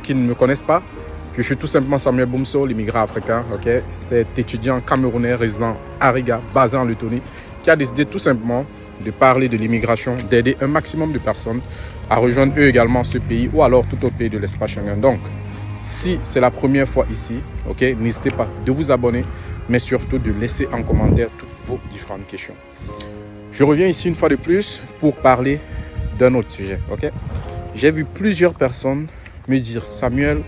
Qui ne me connaissent pas, je suis tout simplement Samuel Boumso, l'immigrant africain, cet étudiant camerounais résident à Riga, basé en Lettonie, qui a décidé tout simplement de parler de l'immigration, d'aider un maximum de personnes à rejoindre eux également ce pays ou alors tout autre pays de l'espace Schengen. Donc, si c'est la première fois ici, n'hésitez pas de vous abonner, mais surtout de laisser en commentaire toutes vos différentes questions. Je reviens ici une fois de plus pour parler d'un autre sujet. J'ai vu plusieurs personnes me dire: Samuel,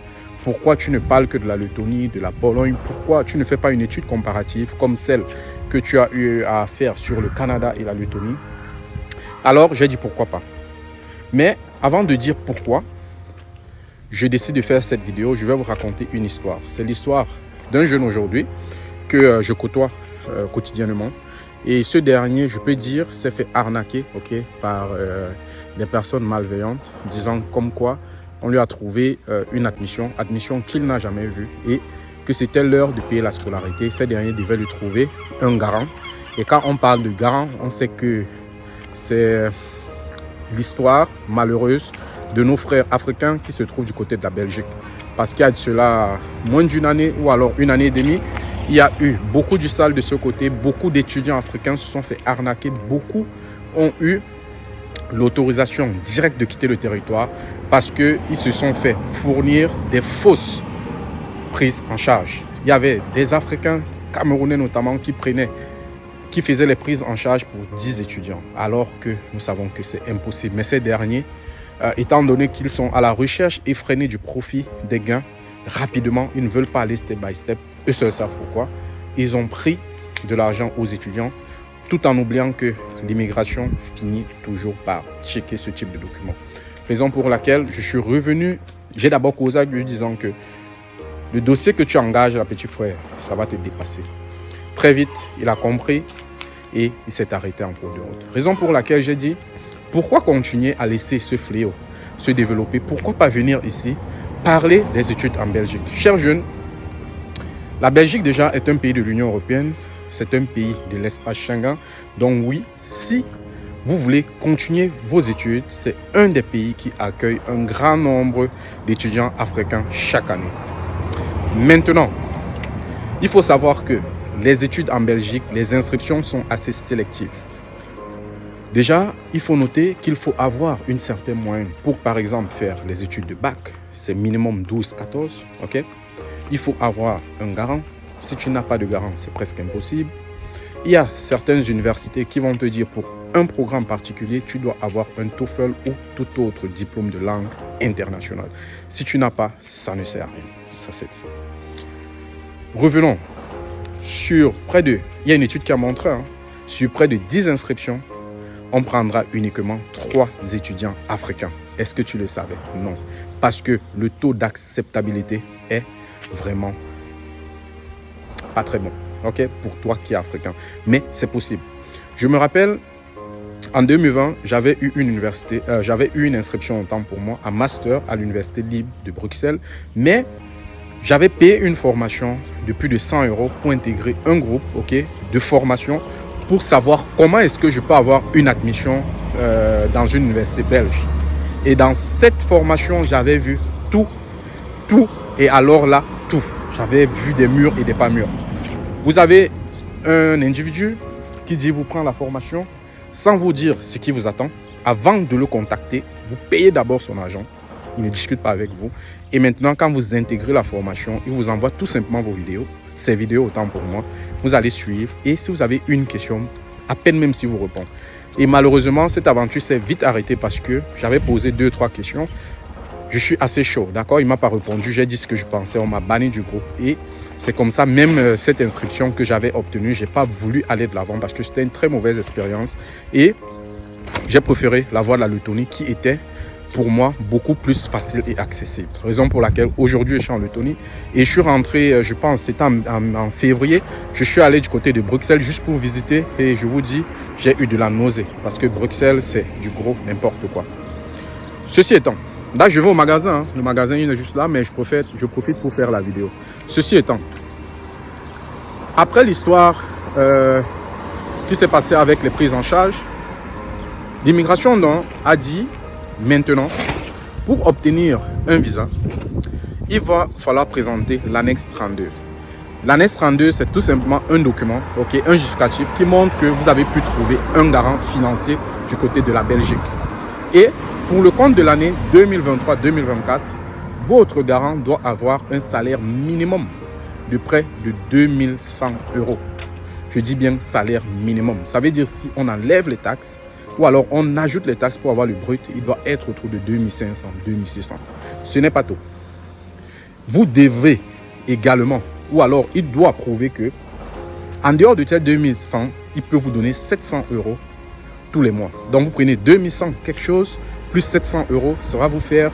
pourquoi tu ne parles que de la Lettonie, de la Pologne? Pourquoi tu ne fais pas une étude comparative comme celle que tu as eu à faire sur le Canada et la Lettonie? Alors, j'ai dit pourquoi pas. Mais avant de dire pourquoi, je décide de faire cette vidéo. Je vais vous raconter une histoire. C'est l'histoire d'un jeune aujourd'hui que je côtoie quotidiennement. Et ce dernier, je peux dire, s'est fait arnaquer par des personnes malveillantes, disant comme quoi on lui a trouvé une admission qu'il n'a jamais vue et que c'était l'heure de payer la scolarité. Ces derniers devaient lui trouver un garant. Et quand on parle de garant, on sait que c'est l'histoire malheureuse de nos frères africains qui se trouvent du côté de la Belgique. Parce qu'il y a de cela moins d'une année ou alors une année et demie, il y a eu beaucoup du sale de ce côté. Beaucoup d'étudiants africains se sont fait arnaquer. Beaucoup ont eu l'autorisation directe de quitter le territoire parce qu'ils se sont fait fournir des fausses prises en charge. Il y avait des Africains, Camerounais notamment, qui faisaient les prises en charge pour 10 étudiants, alors que nous savons que c'est impossible. Mais ces derniers, étant donné qu'ils sont à la recherche effrénée du profit, des gains, rapidement, ils ne veulent pas aller step by step. Eux seuls savent pourquoi. Ils ont pris de l'argent aux étudiants, tout en oubliant que l'immigration finit toujours par checker ce type de documents. Raison pour laquelle je suis revenu, j'ai d'abord causé avec lui disant que le dossier que tu engages, la petite frère, ça va te dépasser. Très vite, il a compris et il s'est arrêté en cours de route. Raison pour laquelle j'ai dit, pourquoi continuer à laisser ce fléau se développer? Pourquoi pas venir ici parler des études en Belgique? Chers jeunes, la Belgique déjà est un pays de l'Union européenne. C'est un pays de l'espace Schengen. Donc oui, si vous voulez continuer vos études, c'est un des pays qui accueille un grand nombre d'étudiants africains chaque année. Maintenant, il faut savoir que les études en Belgique, les inscriptions sont assez sélectives. Déjà, il faut noter qu'il faut avoir une certaine moyenne pour, par exemple, faire les études de bac. C'est minimum 12-14, Il faut avoir un garant. Si tu n'as pas de garant, c'est presque impossible. Il y a certaines universités qui vont te dire pour un programme particulier, tu dois avoir un TOEFL ou tout autre diplôme de langue internationale. Si tu n'as pas, ça ne sert à rien. Ça, c'est fait. Revenons sur près de... Il y a une étude qui a montré, sur près de 10 inscriptions, on prendra uniquement 3 étudiants africains. Est-ce que tu le savais? Non. Parce que le taux d'acceptabilité est vraiment pas très bon, pour toi qui es africain. Mais c'est possible. Je me rappelle, en 2020, j'avais eu une inscription autant pour moi, un master à l'Université libre de Bruxelles. Mais j'avais payé une formation de plus de 100 € pour intégrer un groupe de formation pour savoir comment est-ce que je peux avoir une admission dans une université belge. Et dans cette formation, j'avais vu tout. Et alors là, tout. J'avais vu des murs et des pas murs. Vous avez un individu qui dit vous prend la formation sans vous dire ce qui vous attend. Avant de le contacter, vous payez d'abord son argent. Il ne discute pas avec vous. Et maintenant, quand vous intégrez la formation, il vous envoie tout simplement vos vidéos. Ces vidéos, autant pour moi, vous allez suivre. Et si vous avez une question, à peine même si vous répondez. Et malheureusement, cette aventure s'est vite arrêtée parce que j'avais posé 2-3 questions. Je suis assez chaud, il ne m'a pas répondu. J'ai dit ce que je pensais. On m'a banni du groupe. Et c'est comme ça, même cette inscription que j'avais obtenue, je n'ai pas voulu aller de l'avant parce que c'était une très mauvaise expérience. Et j'ai préféré la voie de la Lettonie qui était pour moi beaucoup plus facile et accessible. Raison pour laquelle aujourd'hui je suis en Lettonie et je suis rentré, je pense c'était en février, je suis allé du côté de Bruxelles juste pour visiter et je vous dis, j'ai eu de la nausée parce que Bruxelles c'est du gros n'importe quoi. Ceci étant, là je vais au magasin, le magasin il est juste là mais je profite pour faire la vidéo. Ceci étant, après l'histoire qui s'est passée avec les prises en charge, l'immigration a dit maintenant, Pour obtenir un visa, il va falloir présenter l'annexe 32. L'annexe 32, c'est tout simplement un document, un justificatif qui montre que vous avez pu trouver un garant financier du côté de la Belgique. Et pour le compte de l'année 2023-2024, votre garant doit avoir un salaire minimum de près de 2100 euros. Je dis bien salaire minimum. Ça veut dire si on enlève les taxes ou alors on ajoute les taxes pour avoir le brut, il doit être autour de 2500, 2600. Ce n'est pas tout. Vous devez également, ou alors il doit prouver que en dehors de tel 2100, il peut vous donner 700 euros tous les mois. Donc vous prenez 2100 quelque chose plus 700 euros, ça va vous faire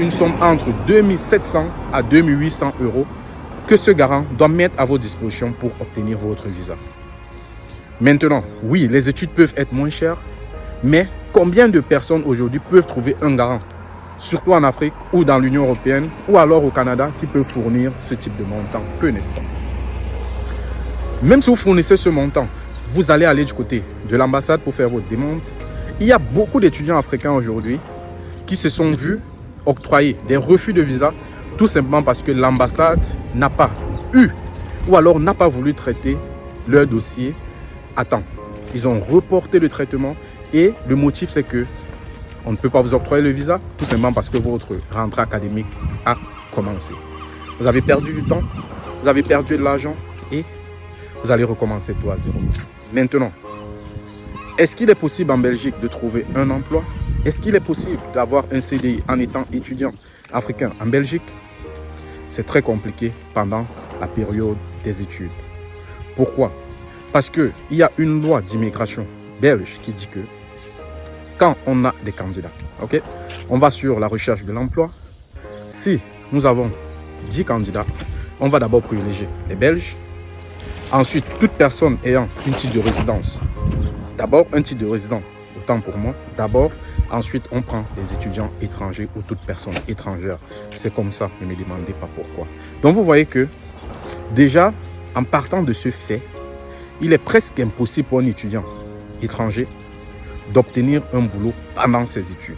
une somme entre 2700 à 2800 euros que ce garant doit mettre à votre disposition pour obtenir votre visa. Maintenant, oui, les études peuvent être moins chères, mais combien de personnes aujourd'hui peuvent trouver un garant, surtout en Afrique ou dans l'Union européenne ou alors au Canada, qui peut fournir ce type de montant? Peu, n'est-ce pas? Même si vous fournissez ce montant, vous allez aller du côté de l'ambassade pour faire votre demande. Il y a beaucoup d'étudiants africains aujourd'hui qui se sont vus octroyer des refus de visa tout simplement parce que l'ambassade n'a pas eu ou alors n'a pas voulu traiter leur dossier à temps. Ils ont reporté le traitement et le motif c'est que on ne peut pas vous octroyer le visa tout simplement parce que votre rentrée académique a commencé. Vous avez perdu du temps, vous avez perdu de l'argent et vous allez recommencer tout à zéro. Maintenant, est-ce qu'il est possible en Belgique de trouver un emploi? Est-ce qu'il est possible d'avoir un CDI en étant étudiant africain en Belgique? C'est très compliqué pendant la période des études. Pourquoi? Parce qu'il y a une loi d'immigration belge qui dit que quand on a des candidats, on va sur la recherche de l'emploi. Si nous avons 10 candidats, on va d'abord privilégier les Belges. Ensuite, toute personne ayant un titre de résidence. D'abord, un titre de résident, autant pour moi. D'abord, ensuite, on prend les étudiants étrangers ou toute personne étrangère. C'est comme ça, ne me demandez pas pourquoi. Donc, vous voyez que déjà, en partant de ce fait, il est presque impossible pour un étudiant étranger d'obtenir un boulot pendant ses études.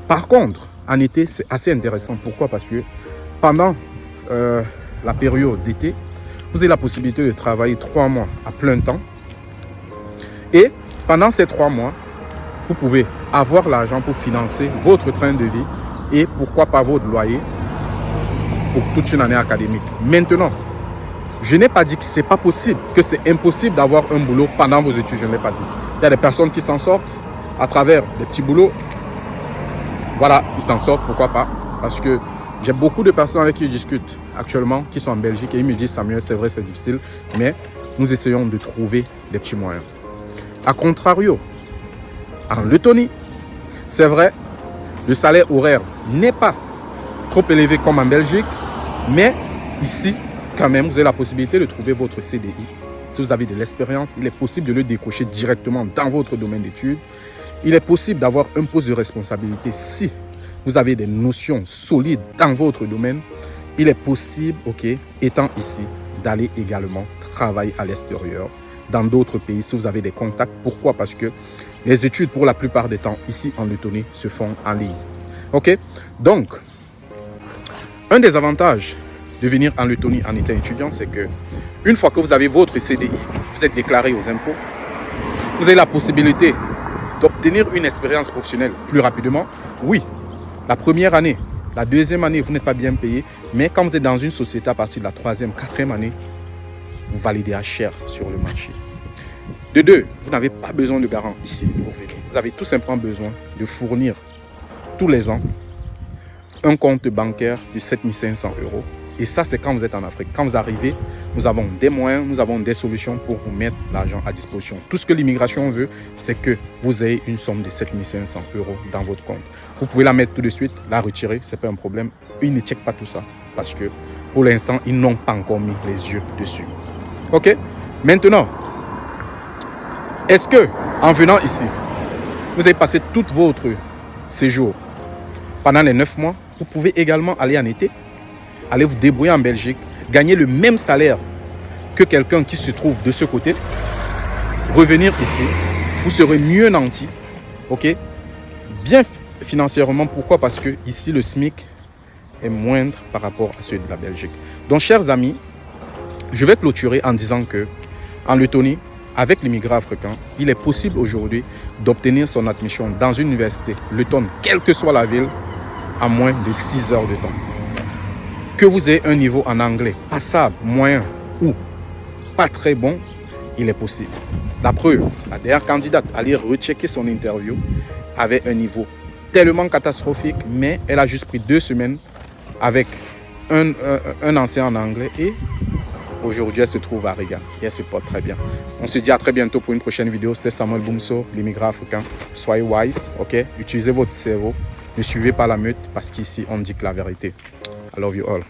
Par contre, en été, c'est assez intéressant. Pourquoi? Parce que pendant la période d'été, vous avez la possibilité de travailler 3 mois à plein temps. Et pendant ces 3 mois, vous pouvez avoir l'argent pour financer votre train de vie et pourquoi pas votre loyer pour toute une année académique. Maintenant, je n'ai pas dit que ce n'est pas possible, que c'est impossible d'avoir un boulot pendant vos études. Je ne l'ai pas dit. Il y a des personnes qui s'en sortent à travers des petits boulots. Voilà, ils s'en sortent, pourquoi pas? Parce que j'ai beaucoup de personnes avec qui je discute actuellement qui sont en Belgique et ils me disent Samuel, c'est vrai, c'est difficile, mais nous essayons de trouver des petits moyens. A contrario, en Lettonie, c'est vrai, le salaire horaire n'est pas trop élevé comme en Belgique, mais ici, quand même, vous avez la possibilité de trouver votre CDI. Si vous avez de l'expérience, il est possible de le décrocher directement dans votre domaine d'études. Il est possible d'avoir un poste de responsabilité si vous avez des notions solides dans votre domaine. Il est possible, étant ici, d'aller également travailler à l'extérieur, dans d'autres pays, si vous avez des contacts. Pourquoi? Parce que les études, pour la plupart des temps, ici en Lettonie, se font en ligne. Donc, un des avantages de venir en Lettonie en étant étudiant, c'est que une fois que vous avez votre CDI, vous êtes déclaré aux impôts, vous avez la possibilité d'obtenir une expérience professionnelle plus rapidement. Oui, la première année, la deuxième année, vous n'êtes pas bien payé, mais quand vous êtes dans une société à partir de la 3e, 4e année, vous validez à cher sur le marché. De deux, vous n'avez pas besoin de garant ici pour venir. Vous avez tout simplement besoin de fournir tous les ans un compte bancaire de 7500 euros. Et ça, c'est quand vous êtes en Afrique. Quand vous arrivez, nous avons des moyens, nous avons des solutions pour vous mettre l'argent à disposition. Tout ce que l'immigration veut, c'est que vous ayez une somme de 7500 euros dans votre compte. Vous pouvez la mettre tout de suite, la retirer, ce n'est pas un problème. Ils ne checkent pas tout ça parce que pour l'instant, ils n'ont pas encore mis les yeux dessus. Maintenant, est-ce que en venant ici, vous avez passé tout votre séjour pendant les 9 mois, vous pouvez également aller en été, aller vous débrouiller en Belgique, gagner le même salaire que quelqu'un qui se trouve de ce côté, revenir ici, vous serez mieux nanti ok, bien financièrement. Pourquoi? Parce que ici, le SMIC est moindre par rapport à ceux de la Belgique. Donc, chers amis, je vais clôturer en disant que en Lettonie, avec l'immigré africain, il est possible aujourd'hui d'obtenir son admission dans une université lettonne, quelle que soit la ville, en moins de 6 heures de temps. Que vous ayez un niveau en anglais passable, moyen ou pas très bon, il est possible. La preuve, la dernière candidate, allait rechecker son interview, avait un niveau tellement catastrophique, mais elle a juste pris 2 semaines avec un enseignant en anglais et aujourd'hui elle se trouve à Riga et elle se porte très bien. On se dit à très bientôt pour une prochaine vidéo. C'était Samuel Boumso, l'immigré africain. Soyez wise, ok? Utilisez votre cerveau. Ne suivez pas la meute parce qu'ici on dit que la vérité. I love you all.